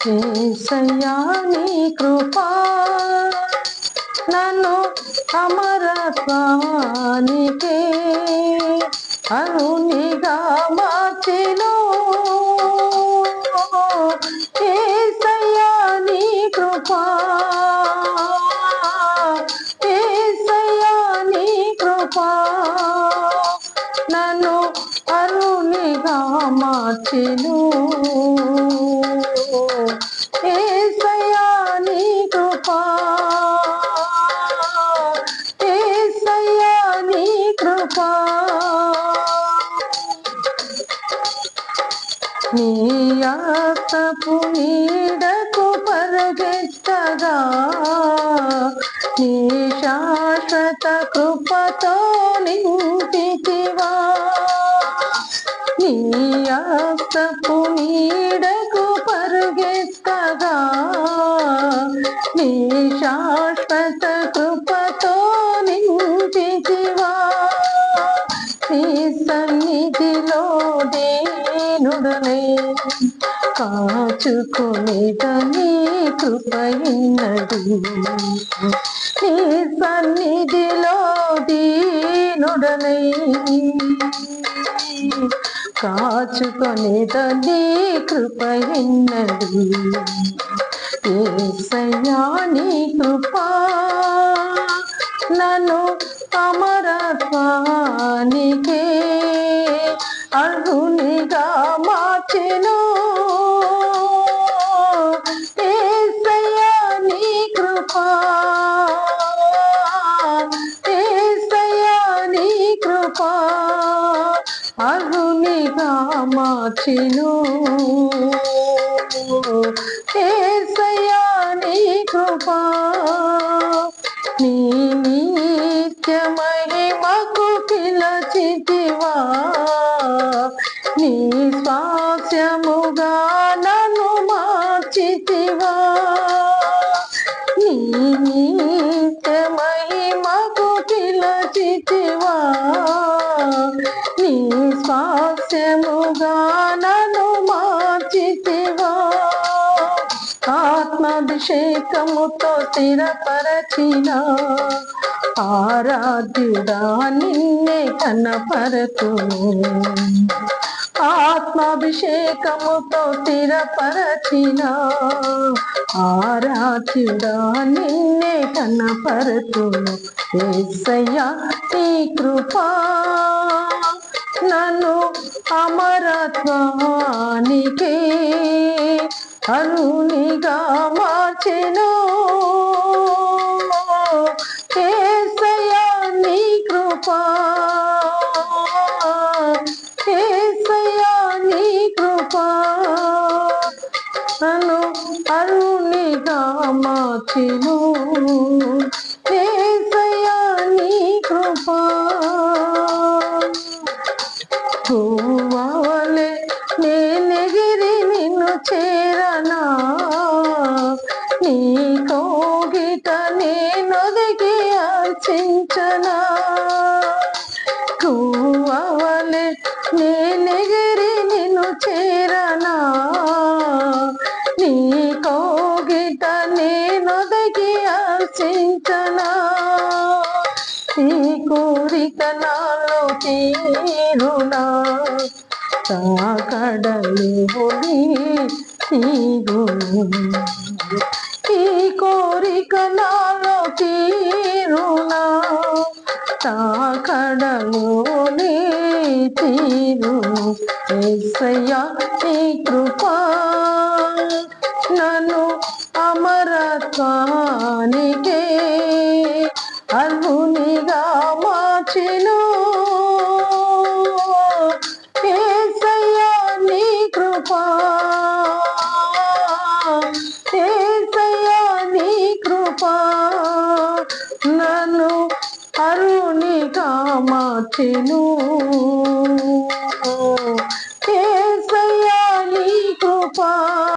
యేసయ్యా నీ కృపా నన్ను అమరత్వానికే అరునిగా మార్చెను. యేసయ్యా నీ కృపా, యేసయ్యా నీ కృపా నన్ను అరునిగా మార్చెను. యేసయ్యా నీ కృపా, యేసయ్యా నీ కృపా నీ ఆత్మపు నీడకు పరుగెత్తగా నీ శాశ్వత కృపతో నింపితివా. నీ ఆత్మపు నీడకు పరుగెత్తగా నీ శాశ్వత కృపతో నింపితివా. నీ సన్నిధిలో దీనుడనై కాచుకొనేదని కృపయున్నది. నీ సన్నిధిలో దీనుడనై కాచుకొనేదని కృపయున్నది. యేసయ్యా నీ కృపా నన్ను అమరత్వానికే అర్హునిగా మార్చెను. యేసయ్యా నీ కృపా, యేసయ్యా నీ కృపా అర్హునిగా మార్చెను. యేసయ్యా నీ కృపా నీ నిత్య మహిమకు పిలచితివా. నీ స్వాస్యముగా నన్ను మార్చితివా. నీ నిత్య మహిమకు పిలచితివా. నీ స్వాస్యముగా నన్ను మార్చితివా. ఆత్మాభిషేకముతో స్థిరపరచిన ఆరాధ్యుడా నిన్నే కనపరతును. ఆత్మాభిషేకముతో స్థిరపరచిన ఆరాధ్యుడా నిన్నే కనపరతును. యేసయ్యా నీ కృపా నన్ను అమరత్వానికే అరునిగా మార్చెను. యేసయ్యా నీ కృపా, యేసయ్యా నీ కృపా నన్ను అరునిగా మార్చెను. యేసయ్యా నీ కృపా గువ్వవలె నేనెగిరి నిన్ను చేరనా. నీ కోగిట నేనొదిగి అర్చించనా. గువ్వవలె నేనెగిరి నిన్ను చేరనా. నీ కోగిట నేనొదిగి అర్చించనా. ఈ కోరిక నాలో తీరునా తాకడలు తీరును. ఈ కోరిక నాలో తీరునా తాకడలు తీరును. యేసయ్యా నీ కృపా నన్ను అమరత్వానికే అర్హునిగా మార్చెను. యేసయ్యా నీ కృపా, యేసయ్యా నీ కృపా నన్ను అరునిగా మార్చెను. యేసయ్యా నీ కృపా.